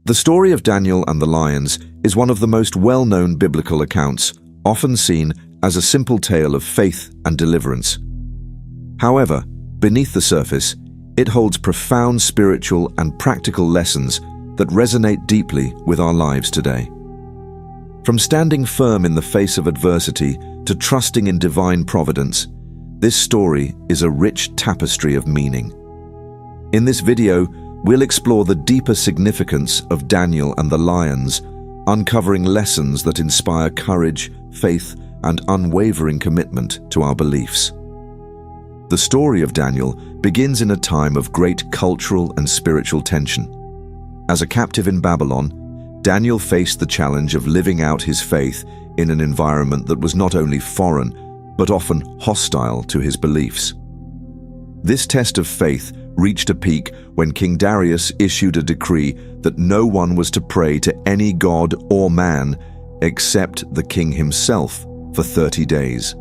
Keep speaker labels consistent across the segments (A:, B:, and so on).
A: The story of Daniel and the lions is one of the most well-known biblical accounts, often seen as a simple tale of faith and deliverance. However, beneath the surface, it holds profound spiritual and practical lessons that resonate deeply with our lives today. From standing firm in the face of adversity to trusting in divine providence, this story is a rich tapestry of meaning. In this video, we'll explore the deeper significance of Daniel and the lions, uncovering lessons that inspire courage, faith, and unwavering commitment to our beliefs. The story of Daniel begins in a time of great cultural and spiritual tension. As a captive in Babylon, Daniel faced the challenge of living out his faith in an environment that was not only foreign, but often hostile to his beliefs. This test of faith reached a peak when King Darius issued a decree that no one was to pray to any god or man except the king himself for 30 days.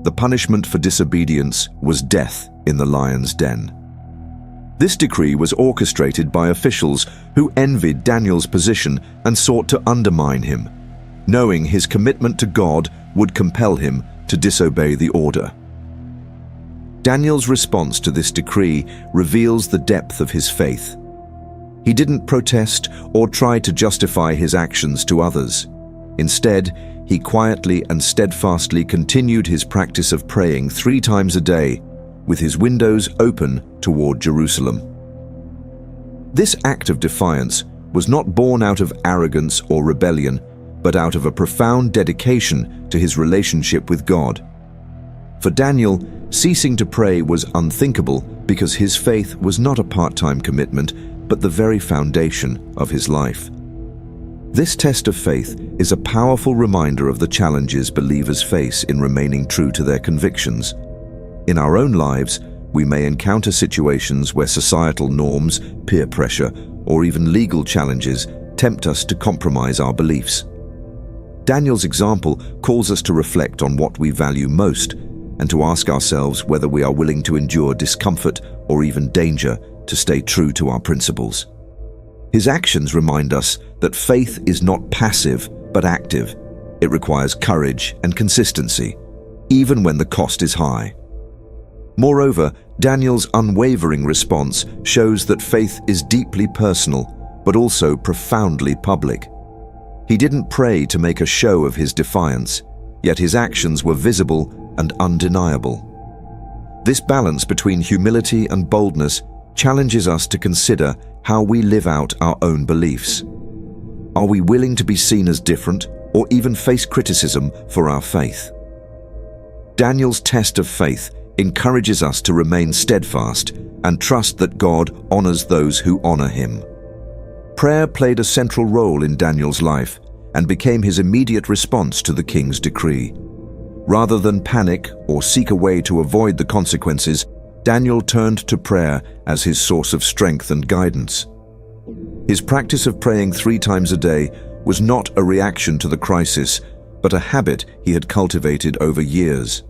A: The punishment for disobedience was death in the lion's den. This decree was orchestrated by officials who envied Daniel's position and sought to undermine him, knowing his commitment to God would compel him to disobey the order. Daniel's response to this decree reveals the depth of his faith. He didn't protest or try to justify his actions to others. Instead, he quietly and steadfastly continued his practice of praying 3 times a day, with his windows open toward Jerusalem. This act of defiance was not born out of arrogance or rebellion, but out of a profound dedication to his relationship with God. For Daniel, ceasing to pray was unthinkable because his faith was not a part-time commitment, but the very foundation of his life. This test of faith is a powerful reminder of the challenges believers face in remaining true to their convictions. In our own lives, we may encounter situations where societal norms, peer pressure, or even legal challenges tempt us to compromise our beliefs. Daniel's example calls us to reflect on what we value most and to ask ourselves whether we are willing to endure discomfort or even danger to stay true to our principles. His actions remind us that faith is not passive but active. It requires courage and consistency, even when the cost is high. Moreover, Daniel's unwavering response shows that faith is deeply personal, but also profoundly public. He didn't pray to make a show of his defiance, yet his actions were visible and undeniable. This balance between humility and boldness challenges us to consider how we live out our own beliefs. Are we willing to be seen as different or even face criticism for our faith? Daniel's test of faith encourages us to remain steadfast and trust that God honors those who honor him. Prayer played a central role in Daniel's life and became his immediate response to the king's decree. Rather than panic or seek a way to avoid the consequences, Daniel turned to prayer as his source of strength and guidance. His practice of praying 3 times a day was not a reaction to the crisis, but a habit he had cultivated over years.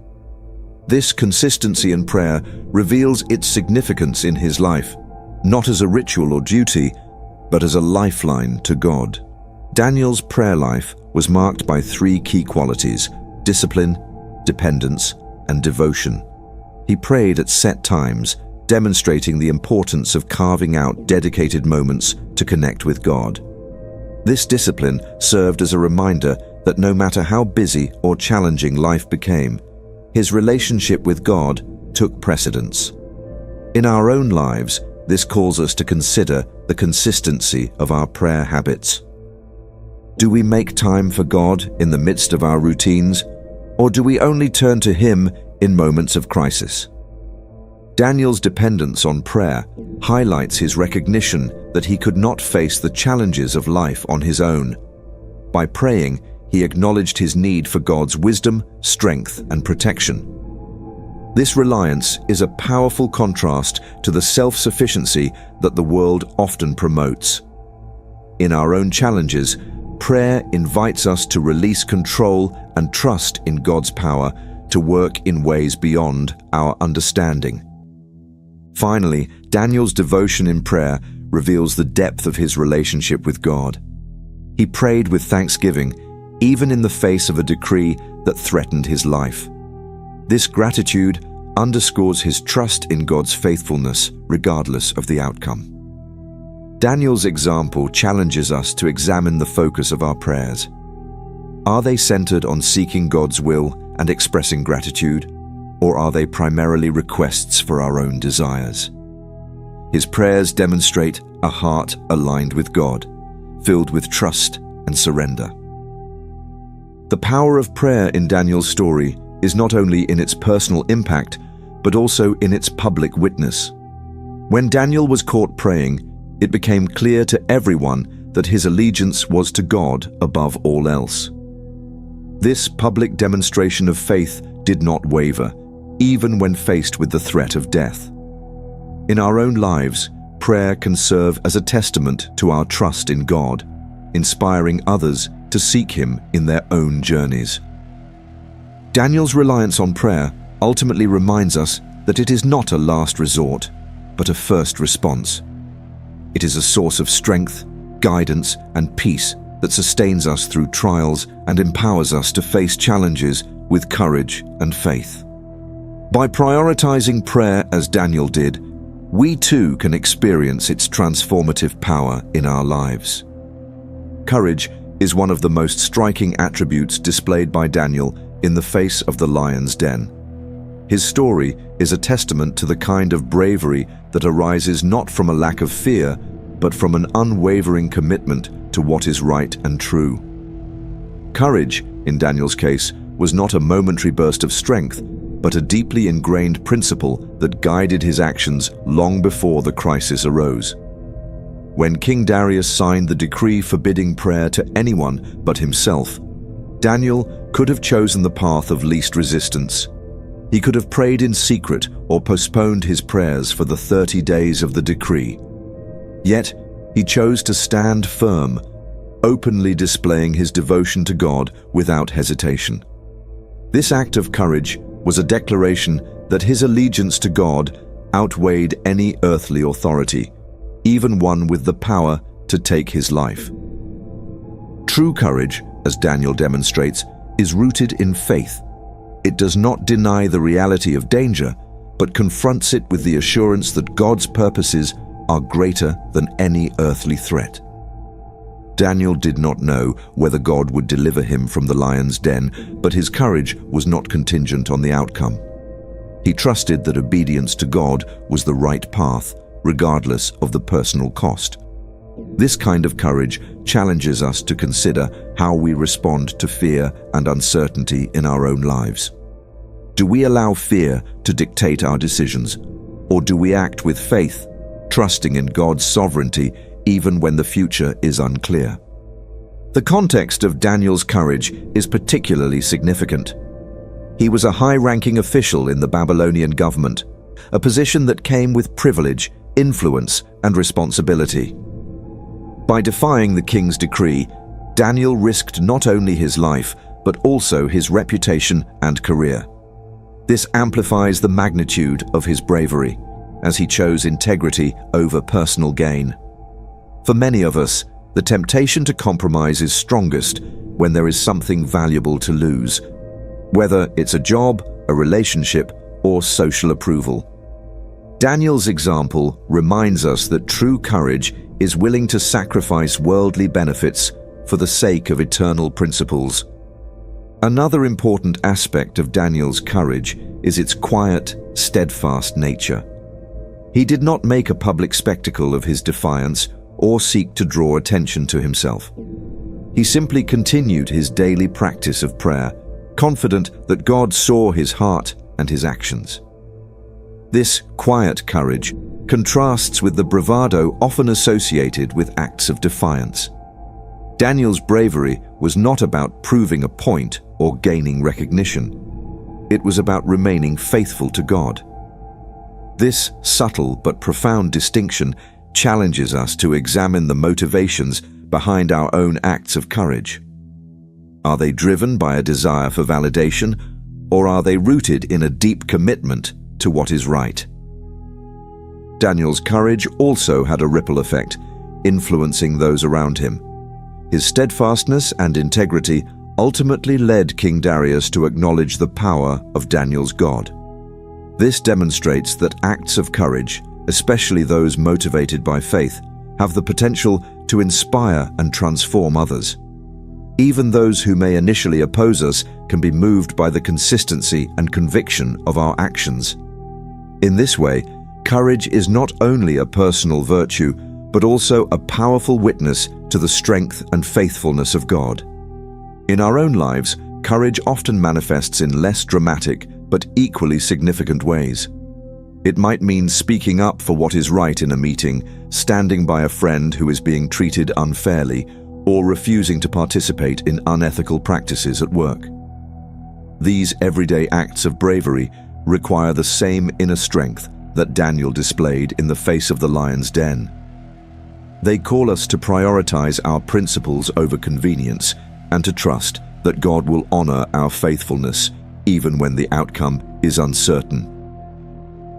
A: This consistency in prayer reveals its significance in his life, not as a ritual or duty, but as a lifeline to God. Daniel's prayer life was marked by 3 key qualities: discipline, dependence, and devotion. He prayed at set times, demonstrating the importance of carving out dedicated moments to connect with God. This discipline served as a reminder that no matter how busy or challenging life became, his relationship with God took precedence. In our own lives, this calls us to consider the consistency of our prayer habits. Do we make time for God in the midst of our routines, or do we only turn to him in moments of crisis? Daniel's dependence on prayer highlights his recognition that he could not face the challenges of life on his own. By praying, he acknowledged his need for God's wisdom, strength, and protection. This reliance is a powerful contrast to the self-sufficiency that the world often promotes. In our own challenges, prayer invites us to release control and trust in God's power to work in ways beyond our understanding. Finally, Daniel's devotion in prayer reveals the depth of his relationship with God. He prayed with thanksgiving, even in the face of a decree that threatened his life. This gratitude underscores his trust in God's faithfulness, regardless of the outcome. Daniel's example challenges us to examine the focus of our prayers. Are they centered on seeking God's will and expressing gratitude, or are they primarily requests for our own desires? His prayers demonstrate a heart aligned with God, filled with trust and surrender. The power of prayer in Daniel's story is not only in its personal impact, but also in its public witness. When Daniel was caught praying, it became clear to everyone that his allegiance was to God above all else. This public demonstration of faith did not waver, even when faced with the threat of death. In our own lives, prayer can serve as a testament to our trust in God, inspiring others to seek Him in their own journeys. Daniel's reliance on prayer ultimately reminds us that it is not a last resort, but a first response. It is a source of strength, guidance, and peace that sustains us through trials and empowers us to face challenges with courage and faith. By prioritizing prayer as Daniel did, we too can experience its transformative power in our lives. Courage is one of the most striking attributes displayed by Daniel in the face of the lion's den. His story is a testament to the kind of bravery that arises not from a lack of fear, but from an unwavering commitment to what is right and true. Courage, in Daniel's case, was not a momentary burst of strength, but a deeply ingrained principle that guided his actions long before the crisis arose. When King Darius signed the decree forbidding prayer to anyone but himself, Daniel could have chosen the path of least resistance. He could have prayed in secret or postponed his prayers for the 30 days of the decree. Yet, he chose to stand firm, openly displaying his devotion to God without hesitation. This act of courage was a declaration that his allegiance to God outweighed any earthly authority, even one with the power to take his life. True courage, as Daniel demonstrates, is rooted in faith. It does not deny the reality of danger, but confronts it with the assurance that God's purposes are greater than any earthly threat. Daniel did not know whether God would deliver him from the lion's den, but his courage was not contingent on the outcome. He trusted that obedience to God was the right path, regardless of the personal cost. This kind of courage challenges us to consider how we respond to fear and uncertainty in our own lives. Do we allow fear to dictate our decisions, or do we act with faith, trusting in God's sovereignty even when the future is unclear? The context of Daniel's courage is particularly significant. He was a high-ranking official in the Babylonian government, a position that came with privilege, influence, and responsibility. By defying the king's decree, Daniel risked not only his life, but also his reputation and career. This amplifies the magnitude of his bravery, as he chose integrity over personal gain. For many of us, the temptation to compromise is strongest when there is something valuable to lose, whether it's a job, a relationship, or social approval. Daniel's example reminds us that true courage is willing to sacrifice worldly benefits for the sake of eternal principles. Another important aspect of Daniel's courage is its quiet, steadfast nature. He did not make a public spectacle of his defiance or seek to draw attention to himself. He simply continued his daily practice of prayer, confident that God saw his heart and his actions. This quiet courage contrasts with the bravado often associated with acts of defiance. Daniel's bravery was not about proving a point or gaining recognition. It was about remaining faithful to God. This subtle but profound distinction challenges us to examine the motivations behind our own acts of courage. Are they driven by a desire for validation, or are they rooted in a deep commitment to what is right? Daniel's courage also had a ripple effect, influencing those around him. His steadfastness and integrity ultimately led King Darius to acknowledge the power of Daniel's God. This demonstrates that acts of courage, especially those motivated by faith, have the potential to inspire and transform others. Even those who may initially oppose us can be moved by the consistency and conviction of our actions. In this way, courage is not only a personal virtue, but also a powerful witness to the strength and faithfulness of God. In our own lives, courage often manifests in less dramatic but equally significant ways. It might mean speaking up for what is right in a meeting, standing by a friend who is being treated unfairly, or refusing to participate in unethical practices at work. These everyday acts of bravery require the same inner strength that Daniel displayed in the face of the lion's den. They call us to prioritize our principles over convenience and to trust that God will honor our faithfulness even when the outcome is uncertain.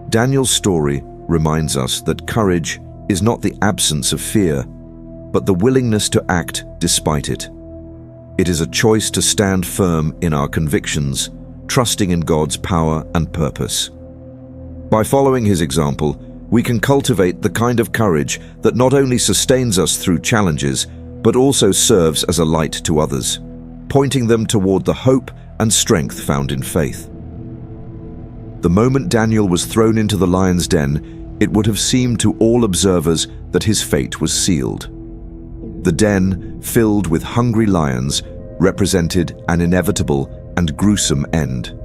A: Daniel's story reminds us that courage is not the absence of fear, but the willingness to act despite it. It is a choice to stand firm in our convictions, trusting in God's power and purpose. By following his example, we can cultivate the kind of courage that not only sustains us through challenges, but also serves as a light to others, pointing them toward the hope and strength found in faith. The moment Daniel was thrown into the lion's den, it would have seemed to all observers that his fate was sealed. The den, filled with hungry lions, represented an inevitable and gruesome end.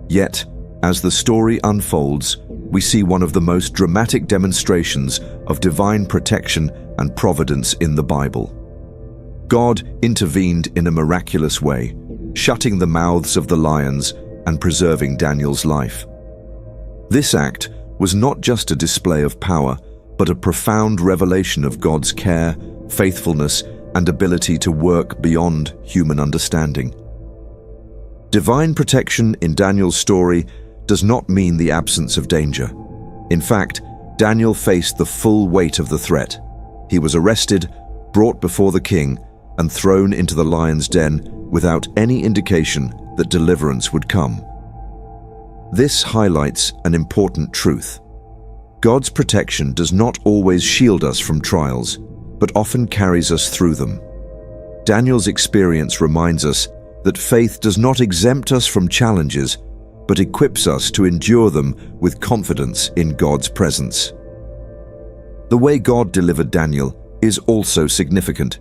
A: Yet, as the story unfolds, we see one of the most dramatic demonstrations of divine protection and providence in the Bible. God intervened in a miraculous way, shutting the mouths of the lions and preserving Daniel's life. This act was not just a display of power, but a profound revelation of God's care, faithfulness, and ability to work beyond human understanding. Divine protection in Daniel's story does not mean the absence of danger. In fact, Daniel faced the full weight of the threat. He was arrested, brought before the king, and thrown into the lion's den without any indication that deliverance would come. This highlights an important truth. God's protection does not always shield us from trials, but often carries us through them. Daniel's experience reminds us that faith does not exempt us from challenges, but equips us to endure them with confidence in God's presence. The way God delivered Daniel is also significant.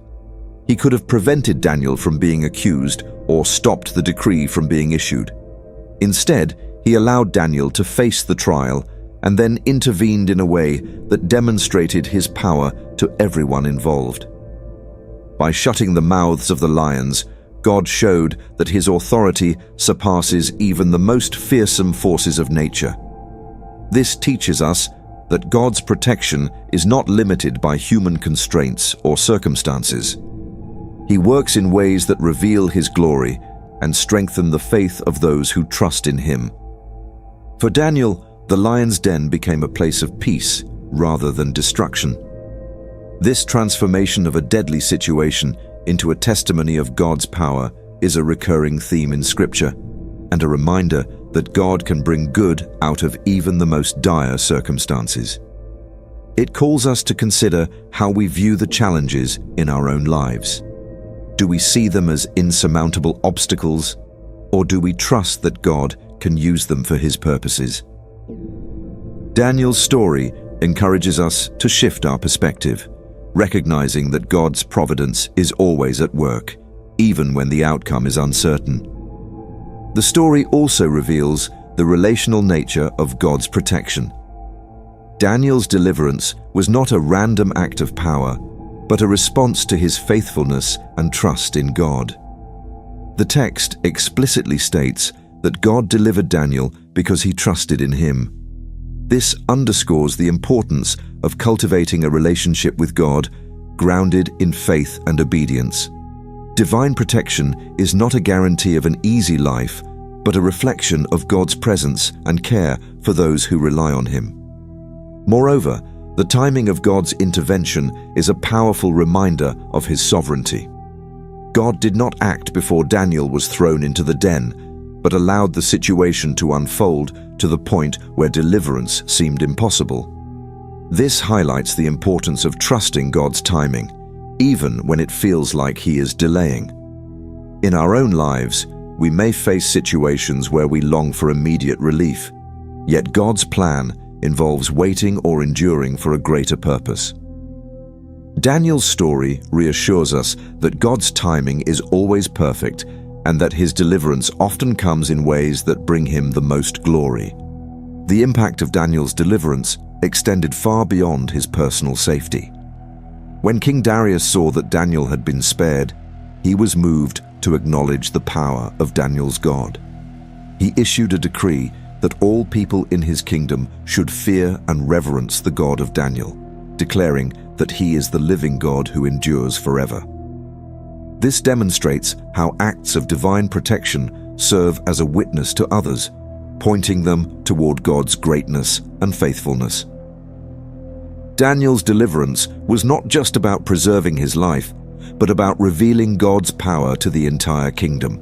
A: He could have prevented Daniel from being accused or stopped the decree from being issued. Instead, he allowed Daniel to face the trial and then intervened in a way that demonstrated his power to everyone involved. By shutting the mouths of the lions, God showed that his authority surpasses even the most fearsome forces of nature. This teaches us that God's protection is not limited by human constraints or circumstances. He works in ways that reveal his glory and strengthen the faith of those who trust in him. For Daniel, the lion's den became a place of peace rather than destruction. This transformation of a deadly situation into a testimony of God's power is a recurring theme in Scripture, and a reminder that God can bring good out of even the most dire circumstances. It calls us to consider how we view the challenges in our own lives. Do we see them as insurmountable obstacles, or do we trust that God can use them for his purposes? Daniel's story encourages us to shift our perspective, recognizing that God's providence is always at work, even when the outcome is uncertain. The story also reveals the relational nature of God's protection. Daniel's deliverance was not a random act of power, but a response to his faithfulness and trust in God. The text explicitly states that God delivered Daniel because he trusted in him. This underscores the importance of cultivating a relationship with God grounded in faith and obedience. Divine protection is not a guarantee of an easy life, but a reflection of God's presence and care for those who rely on him. Moreover, the timing of God's intervention is a powerful reminder of his sovereignty. God did not act before Daniel was thrown into the den, but allowed the situation to unfold to the point where deliverance seemed impossible. This highlights the importance of trusting God's timing, even when it feels like he is delaying. In our own lives, we may face situations where we long for immediate relief, yet God's plan involves waiting or enduring for a greater purpose. Daniel's story reassures us that God's timing is always perfect and that his deliverance often comes in ways that bring him the most glory. The impact of Daniel's deliverance extended far beyond his personal safety. When King Darius saw that Daniel had been spared, he was moved to acknowledge the power of Daniel's God. He issued a decree that all people in his kingdom should fear and reverence the God of Daniel, declaring that he is the living God who endures forever. This demonstrates how acts of divine protection serve as a witness to others, pointing them toward God's greatness and faithfulness. Daniel's deliverance was not just about preserving his life, but about revealing God's power to the entire kingdom.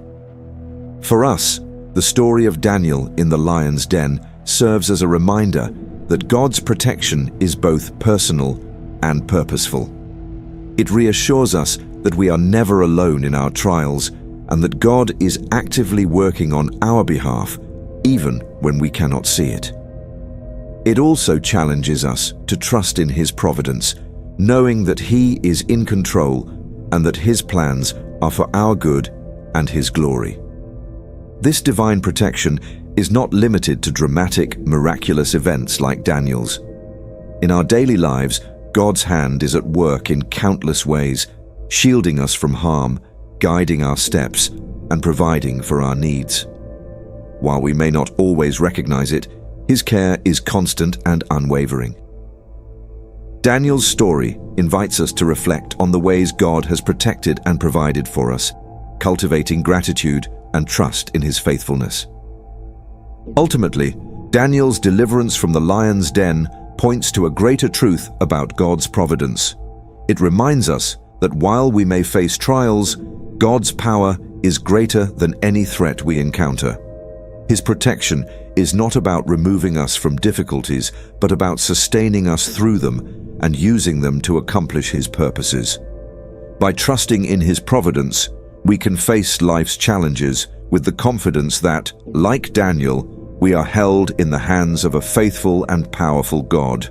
A: For us, the story of Daniel in the lion's den serves as a reminder that God's protection is both personal and purposeful. It reassures us that we are never alone in our trials and that God is actively working on our behalf, even when we cannot see it. It also challenges us to trust in his providence, knowing that he is in control and that his plans are for our good and his glory. This divine protection is not limited to dramatic, miraculous events like Daniel's. In our daily lives, God's hand is at work in countless ways, shielding us from harm, guiding our steps, and providing for our needs. While we may not always recognize it, his care is constant and unwavering. Daniel's story invites us to reflect on the ways God has protected and provided for us, cultivating gratitude and trust in his faithfulness. Ultimately, Daniel's deliverance from the lion's den points to a greater truth about God's providence. It reminds us that while we may face trials, God's power is greater than any threat we encounter. His protection is not about removing us from difficulties, but about sustaining us through them and using them to accomplish his purposes. By trusting in his providence, we can face life's challenges with the confidence that, like Daniel, we are held in the hands of a faithful and powerful God.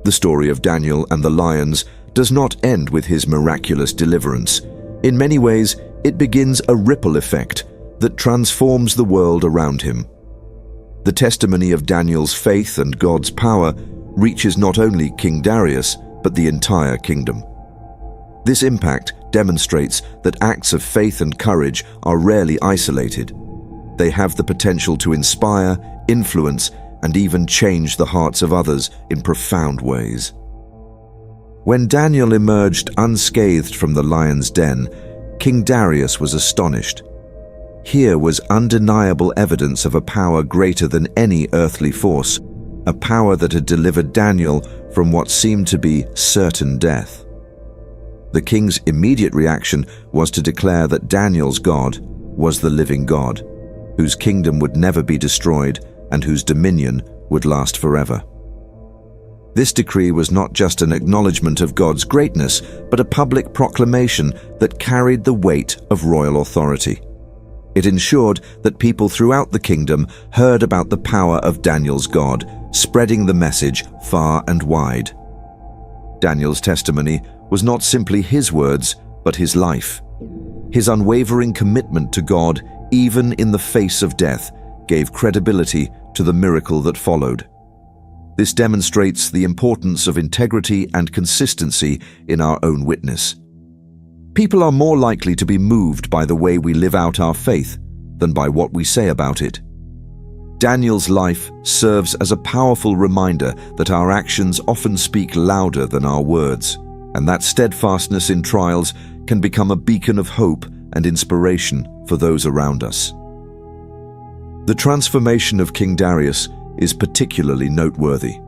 A: The story of Daniel and the lions does not end with his miraculous deliverance. In many ways, it begins a ripple effect that transforms the world around him. The testimony of Daniel's faith and God's power reaches not only King Darius, but the entire kingdom. This impact demonstrates that acts of faith and courage are rarely isolated. They have the potential to inspire, influence, and even change the hearts of others in profound ways. When Daniel emerged unscathed from the lion's den, King Darius was astonished. Here was undeniable evidence of a power greater than any earthly force, a power that had delivered Daniel from what seemed to be certain death. The king's immediate reaction was to declare that Daniel's God was the living God, whose kingdom would never be destroyed and whose dominion would last forever. This decree was not just an acknowledgement of God's greatness, but a public proclamation that carried the weight of royal authority. It ensured that people throughout the kingdom heard about the power of Daniel's God, spreading the message far and wide. Daniel's testimony was not simply his words, but his life. His unwavering commitment to God, even in the face of death, gave credibility to the miracle that followed. This demonstrates the importance of integrity and consistency in our own witness. People are more likely to be moved by the way we live out our faith than by what we say about it. Daniel's life serves as a powerful reminder that our actions often speak louder than our words, and that steadfastness in trials can become a beacon of hope and inspiration for those around us. The transformation of King Darius is particularly noteworthy.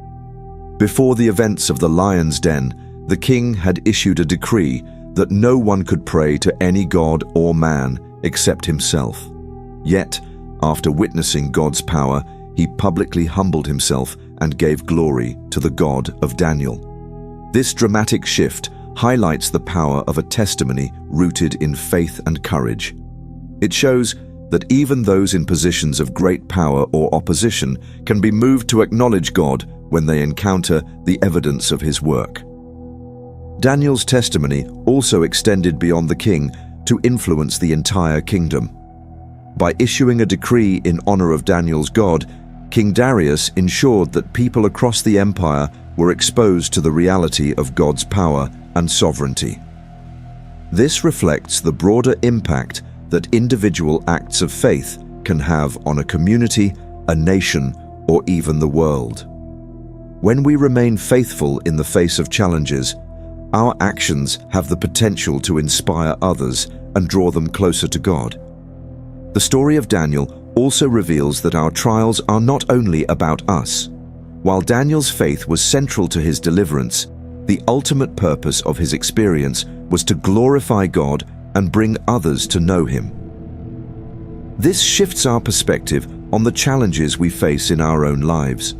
A: Before the events of the lion's den, the king had issued a decree that no one could pray to any god or man except himself. Yet, after witnessing God's power, he publicly humbled himself and gave glory to the God of Daniel. This dramatic shift highlights the power of a testimony rooted in faith and courage. It shows that even those in positions of great power or opposition can be moved to acknowledge God when they encounter the evidence of his work. Daniel's testimony also extended beyond the king to influence the entire kingdom. By issuing a decree in honor of Daniel's God, King Darius ensured that people across the empire were exposed to the reality of God's power and sovereignty. This reflects the broader impact that individual acts of faith can have on a community, a nation, or even the world. When we remain faithful in the face of challenges, our actions have the potential to inspire others and draw them closer to God. The story of Daniel also reveals that our trials are not only about us. While Daniel's faith was central to his deliverance, the ultimate purpose of his experience was to glorify God and bring others to know him. This shifts our perspective on the challenges we face in our own lives.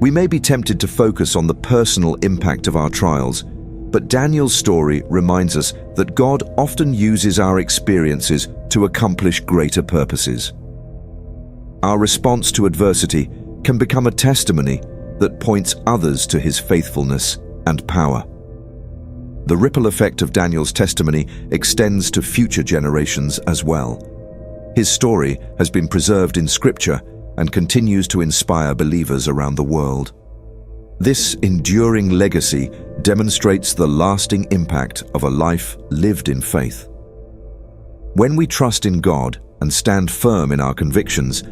A: We may be tempted to focus on the personal impact of our trials, but Daniel's story reminds us that God often uses our experiences to accomplish greater purposes. Our response to adversity can become a testimony that points others to his faithfulness and power. The ripple effect of Daniel's testimony extends to future generations as well. His story has been preserved in Scripture and continues to inspire believers around the world. This enduring legacy demonstrates the lasting impact of a life lived in faith. When we trust in God and stand firm in our convictions,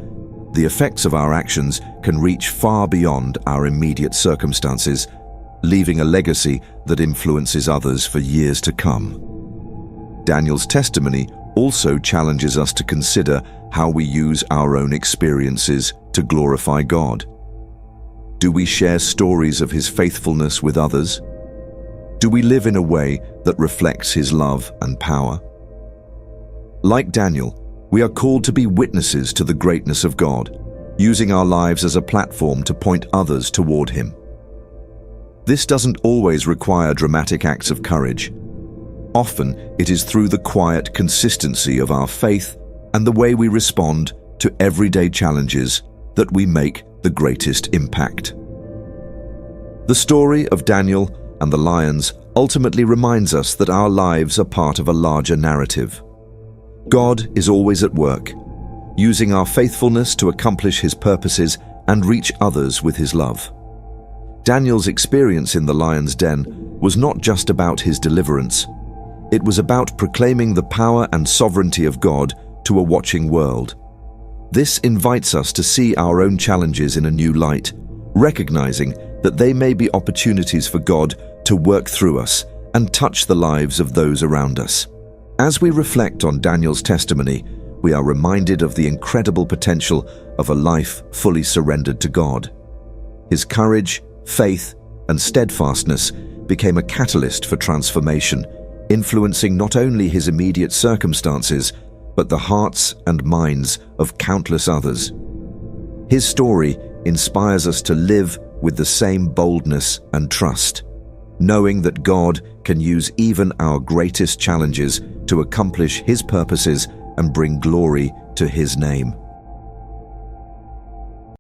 A: the effects of our actions can reach far beyond our immediate circumstances, leaving a legacy that influences others for years to come. Daniel's testimony also challenges us to consider how we use our own experiences to glorify God. Do we share stories of his faithfulness with others? Do we live in a way that reflects his love and power? Like Daniel, we are called to be witnesses to the greatness of God, using our lives as a platform to point others toward him. This doesn't always require dramatic acts of courage. Often, it is through the quiet consistency of our faith and the way we respond to everyday challenges that we make the greatest impact. The story of Daniel and the lions ultimately reminds us that our lives are part of a larger narrative. God is always at work, using our faithfulness to accomplish his purposes and reach others with his love. Daniel's experience in the lion's den was not just about his deliverance. It was about proclaiming the power and sovereignty of God to a watching world. This invites us to see our own challenges in a new light, recognizing that they may be opportunities for God to work through us and touch the lives of those around us. As we reflect on Daniel's testimony, we are reminded of the incredible potential of a life fully surrendered to God. His courage, faith, and steadfastness became a catalyst for transformation, influencing not only his immediate circumstances, but the hearts and minds of countless others. His story inspires us to live with the same boldness and trust, knowing that God can use even our greatest challenges to accomplish his purposes and bring glory to his name.